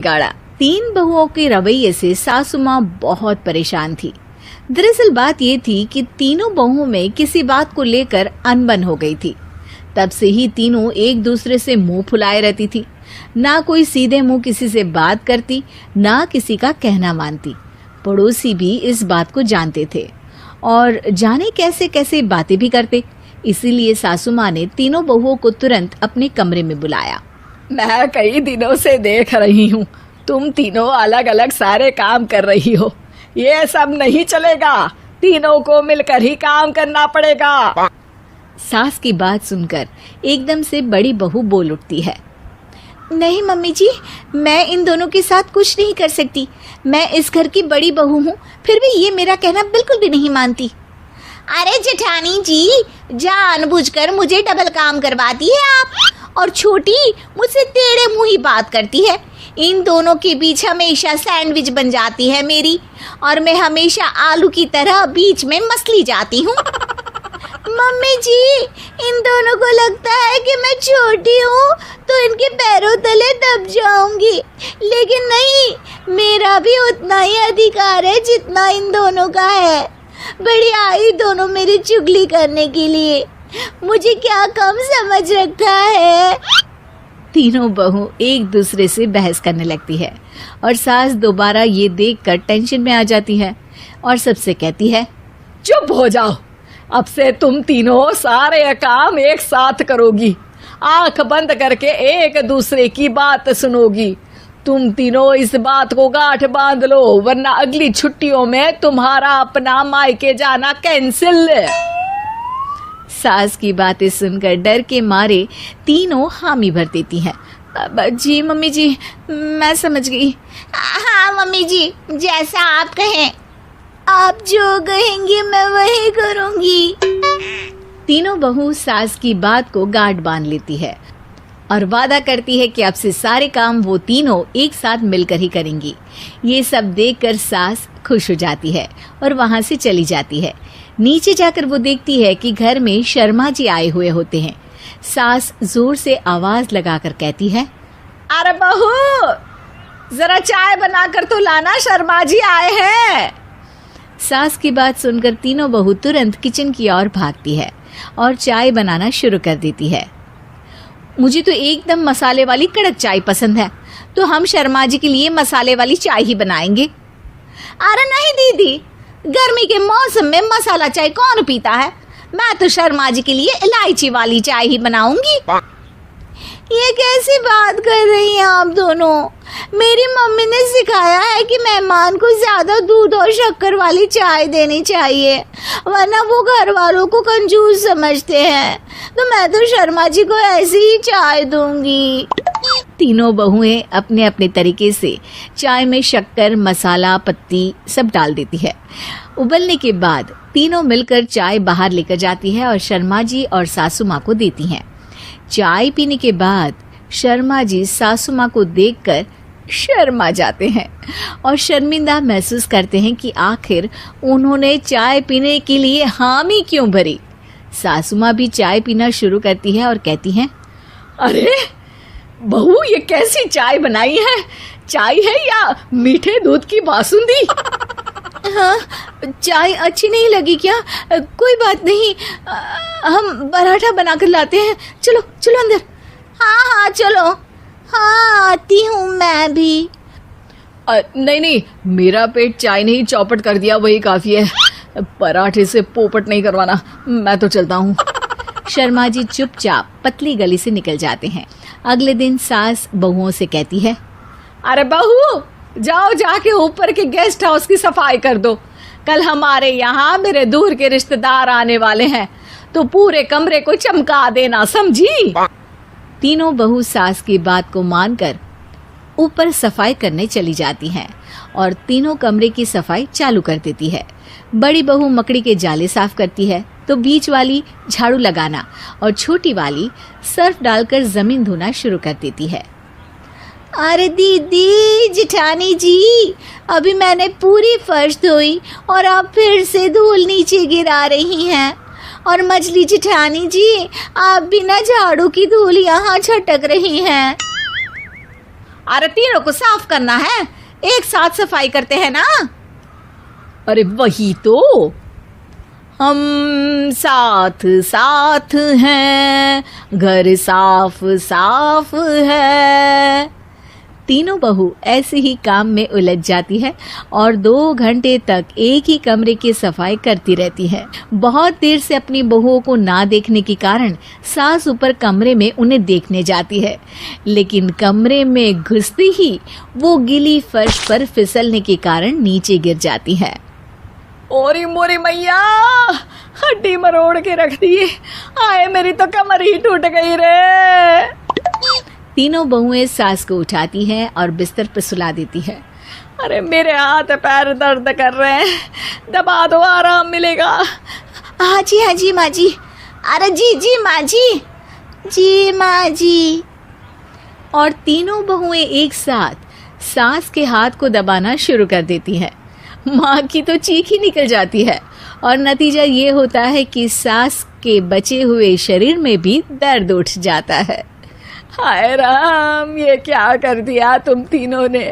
गाड़ा। तीन बहुओं के रवैये से सासू माँ बहुत परेशान थी। दरअसल बात ये थी कि तीनों बहुओं में किसी बात को लेकर अनबन हो गई थी। तब से ही तीनों एक दूसरे से मुंह फुलाए रहती थी। ना कोई सीधे मुंह किसी से बात करती, ना किसी का कहना मानती। पड़ोसी भी इस बात को जानते थे और जाने कैसे कैसे बातें भी करते। इसीलिए सासू माँ ने तीनों बहुओं को तुरंत अपने कमरे में बुलाया। मैं कई दिनों से देख रही हूँ, तुम तीनों अलग अलग सारे काम कर रही हो। ये सब नहीं चलेगा, तीनों को मिलकर ही काम करना पड़ेगा। सास की बात सुनकर एकदम से बड़ी बहू बोल उठती है। नहीं मम्मी जी, मैं इन दोनों के साथ कुछ नहीं कर सकती। मैं इस घर की बड़ी बहू हूँ, फिर भी ये मेरा कहना बिल्कुल भी नहीं मानती। अरे जेठानी जी, जानबूझकर मुझे डबल काम करवाती है आप। और छोटी मुझसे टेढ़े मुंह ही बात करती है। इन दोनों के बीच हमेशा सैंडविच बन जाती है मेरी, और मैं हमेशा आलू की तरह बीच में मसली जाती हूँ। मम्मी जी, इन दोनों को लगता है कि मैं छोटी हूँ तो इनके पैरों तले दब जाऊंगी, लेकिन नहीं, मेरा भी उतना ही अधिकार है जितना इन दोनों का है। बड़ी आई दोनों मेरी चुगली करने के लिए, मुझे क्या कम समझ रखा है। तीनों बहू एक दूसरे से बहस करने लगती है और सास दोबारा ये देखकर टेंशन में आ जाती है और सबसे कहती है, चुप हो जाओ, अब से तुम तीनों सारे काम एक साथ करोगी। आंख बंद करके एक दूसरे की बात सुनोगी। तुम तीनों इस बात को गांठ बांध लो, वरना अगली छुट्टियों में तुम्हारा अपना मायके जाना कैंसिल। सास की बातें सुनकर डर के मारे तीनों हामी भर देती हैं। जी मम्मी जी, मैं समझ गई। हाँ मम्मी जी, जैसा आप कहें। आप जो कहेंगी मैं वही करूंगी। तीनों बहू सास की बात को गांठ बांध लेती है और वादा करती है कि अब से सारे काम वो तीनों एक साथ मिलकर ही करेंगी। ये सब देखकर सास खुश हो जाती है और वहां से चली जाती है। नीचे जाकर वो देखती है कि घर में शर्मा जी आए हुए होते हैं। सास जोर से आवाज लगाकर कहती है, अरे बहू, जरा चाय बनाकर तो लाना, शर्मा जी आए हैं। सास की बात सुनकर तीनों बहू तुरंत किचन की ओर भागती है और चाय बनाना शुरू कर देती है। मुझे तो एकदम मसाले वाली कड़क चाय पसंद है, तो हम शर्मा जी के लिए मसाले वाली चाय ही बनाएंगे। अरे नहीं दीदी, गर्मी के मौसम में मसाला चाय कौन पीता है? मैं तो शर्मा जी के लिए इलायची वाली चाय ही बनाऊंगी। ये कैसी बात कर रही हैं आप दोनों? मेरी मम्मी ने सिखाया है कि मेहमान को ज्यादा दूध और शक्कर वाली चाय देनी चाहिए, वरना वो घर वालों को कंजूस समझते हैं। तो मैं तो शर्मा जी को ऐसी ही चाय दूंगी। तीनों बहुएं अपने अपने तरीके से चाय में शक्कर, मसाला, पत्ती सब डाल देती है। उबलने के बाद तीनों मिलकर चाय बाहर लेकर जाती है और शर्मा जी और सासू माँ को देती हैं। चाय पीने के बाद शर्मा जी सासू माँ को देखकर शर्मा जाते हैं और शर्मिंदा महसूस करते हैं कि आखिर उन्होंने चाय पीने के लिए हामी क्यों भरी। सासू माँ भी चाय पीना शुरू करती है और कहती हैं, अरे बहू, ये कैसी चाय बनाई है? चाय है या मीठे दूध की बासुंदी? हाँ, चाय अच्छी नहीं लगी क्या? कोई बात नहीं, हम पराठा बनाकर लाते हैं। चलो चलो अंदर। हाँ हाँ चलो। हाँ आती हूँ मैं भी। नहीं नहीं, मेरा पेट चाय ने ही चौपट कर दिया, वही काफी है। पराठे से पोपट नहीं करवाना, मैं तो चलता हूँ। शर्मा जी चुपचाप पतली गली से निकल जाते हैं। अगले दिन सास बहुओं से कहती है, अरे बहू, जाओ जाके ऊपर के गेस्ट हाउस की सफाई कर दो। कल हमारे यहाँ मेरे दूर के रिश्तेदार आने वाले हैं, तो पूरे कमरे को चमका देना, समझी? तीनों बहू सास की बात को मानकर ऊपर सफाई करने चली जाती हैं और तीनों कमरे की सफाई चालू कर देती है। बड़ी बहू मकड़ी के जाले साफ करती है, तो बीच वाली झाड़ू लगाना और छोटी वाली सर्फ डालकर जमीन धोना शुरू कर देती है। अरे दीदी, जेठानी जी, अभी मैंने पूरी फर्श धोई और आप फिर से धूल नीचे गिरा रही हैं। और मछली जेठानी जी, आप बिना झाड़ू की धूल यहाँ छटक रही हैं। अरे तीनों को साफ करना है, एक साथ सफाई करते हैं ना। अरे वही तो, हम साथ साथ हैं, घर साफ साफ है। तीनों बहू ऐसे ही काम में उलझ जाती है और 2 घंटे तक एक ही कमरे की सफाई करती रहती है। बहुत देर से अपनी बहुओं को ना देखने के कारण सास ऊपर कमरे में उन्हें देखने जाती है, लेकिन कमरे में घुसती ही वो गीली फर्श पर फिसलने के कारण नीचे गिर जाती है। ओरी मोरी मैया, हड्डी मरोड़ के रख दी। आए मेरी तो कमर ही टूट गई रे। तीनों बहुएं सास को उठाती हैं और बिस्तर पर सुला देती है। अरे मेरे हाथ पैर दर्द कर रहे हैं, दबा दो, आराम मिलेगा। हाँ जी माँ जी। अरे जी माँ जी माँ जी। और तीनों बहुएं एक साथ सास के हाथ को दबाना शुरू कर देती हैं। माँ की तो चीख ही निकल जाती है और नतीजा ये होता है कि सास के बचे हुए शरीर में भी दर्द उठ जाता है। हाय राम, ये क्या कर दिया तुम तीनों ने।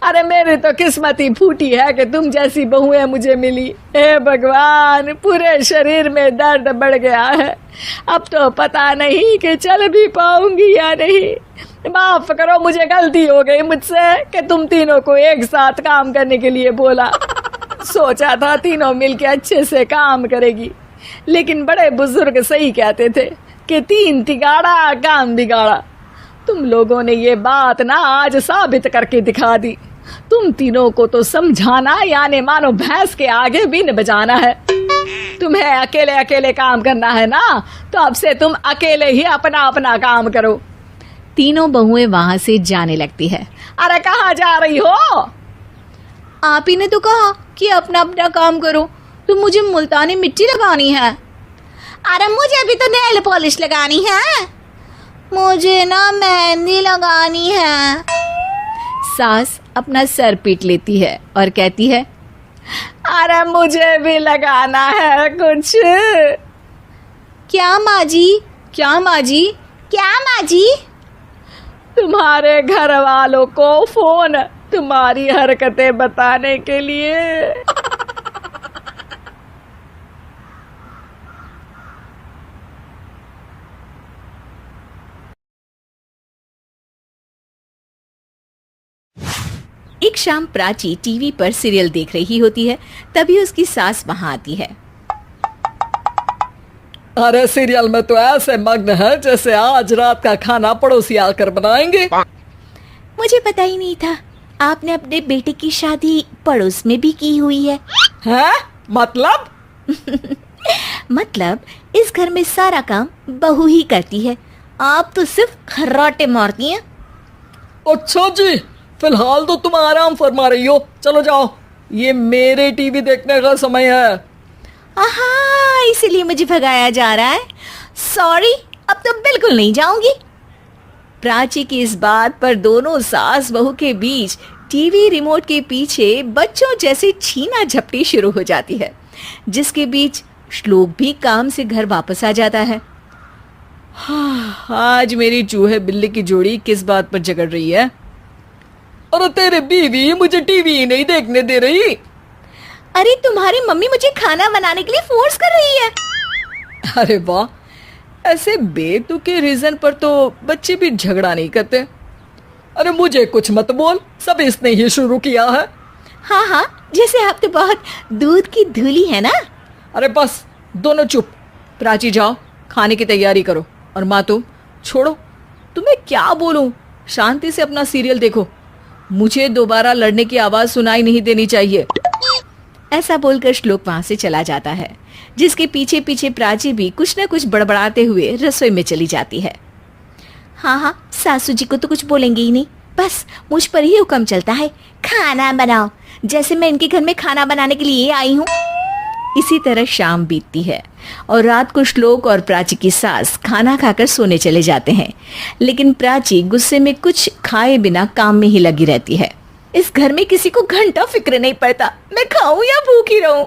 अरे मेरी तो किस्मत ही फूटी है कि तुम जैसी बहुएं मुझे मिली। हे भगवान, पूरे शरीर में दर्द बढ़ गया है। अब तो पता नहीं कि चल भी पाऊंगी या नहीं। माफ करो, मुझे गलती हो गई मुझसे कि तुम तीनों को एक साथ काम करने के लिए बोला। सोचा था तीनों मिलके अच्छे से काम करेगी, लेकिन बड़े बुजुर्ग सही कहते थे कि 3 तिगाड़ा काम बिगाड़ा। तुम लोगों ने ये बात ना आज साबित करके दिखा दी। तुम तीनों को तो समझाना यानी मानो भैंस के आगे बीन बजाना है। तुम्हें अकेले अकेले काम करना है ना, तो अब से तुम अकेले ही अपना अपना काम करो। तीनों बहुएं वहां से जाने लगती है। अरे कहाँ जा रही हो? आप ही ने तो कहा कि अपना अपना काम करो, तो मुझे मुल्तानी मिट्टी लगानी है। अरे मुझे भी तो नेल पॉलिश लगानी है, मुझे ना मेहंदी लगानी है। सास अपना सर पीट लेती है और कहती है, अरे मुझे भी लगाना है कुछ। क्या माँ जी? क्या माँ जी? क्या माँ जी? तुम्हारे घर वालों को फोन तुम्हारी हरकतें बताने के लिए। एक शाम प्राची टीवी पर सीरियल देख रही होती है, तभी उसकी सास वहां आती है। अरे सीरियल में तो ऐसे मग्न है जैसे आज रात का खाना पड़ोसी आकर बनाएंगे। मुझे पता ही नहीं था आपने अपने बेटे की शादी पड़ोस में भी की हुई है। हैं? मतलब? मतलब इस घर में सारा काम बहू ही करती है, आप तो सिर्फ खर्राटे मारती हैं। अच्छा जी, फिलहाल तो तुम आराम फरमा रही हो, चलो जाओ, ये मेरे टीवी देखने का समय है। हाँ, इसीलिए मुझे भगाया जा रहा है। सॉरी, अब तो बिल्कुल नहीं जाऊंगी। प्राची की इस बात पर दोनों सास बहू के बीच टीवी रिमोट के पीछे बच्चों जैसे छीना झपटी शुरू हो जाती है, जिसके बीच श्लोक भी काम से घर वापस आ जाता है। आज मेरी चूहे बिल्ली की जोड़ी किस बात पर झगड़ रही है? अरे तेरे बीवी मुझे टीवी ही नहीं देखने दे रही। अरे तुम्हारी मम्मी मुझे खाना बनाने के लिए फोर्स कर रही है। अरे वाह, ऐसे बेतुके रीजन पर तो बच्चे भी झगड़ा नहीं करते। अरे मुझे कुछ मत बोल, सब इसने ही शुरू किया है। हाँ हाँ, जैसे आप तो बहुत दूध की धूली है ना। अरे बस, दोनों चुप। प्राची जाओ, खाने की तैयारी करो। और माँ तुम छोड़ो, तुम्हें क्या बोलूं, शांति से अपना सीरियल देखो, मुझे दोबारा लड़ने की आवाज सुनाई नहीं देनी चाहिए। ऐसा बोलकर श्लोक वहां से चला जाता है, जिसके पीछे पीछे प्राची भी कुछ न कुछ बड़बड़ाते हुए रसोई में चली जाती है। हाँ, सासू जी को तो कुछ बोलेंगे ही नहीं, बस मुझ पर ही हुक्म चलता है, खाना बनाओ, जैसे मैं इनके घर में खाना बनाने के लिए आई हूँ। इसी तरह शाम बीतती है और रात को श्लोक और प्राची की सास खाना खाकर सोने चले जाते हैं, लेकिन प्राची गुस्से में कुछ खाए बिना काम में ही लगी रहती है। इस घर में किसी को घंटा फिक्र नहीं पड़ता, मैं खाऊं या भूखी रहूं।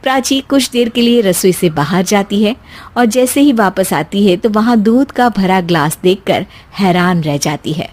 प्राची कुछ देर के लिए रसोई से बाहर जाती है और जैसे ही वापस आती है तो वहां दूध का भरा ग्लास देखकर हैरान रह जाती है।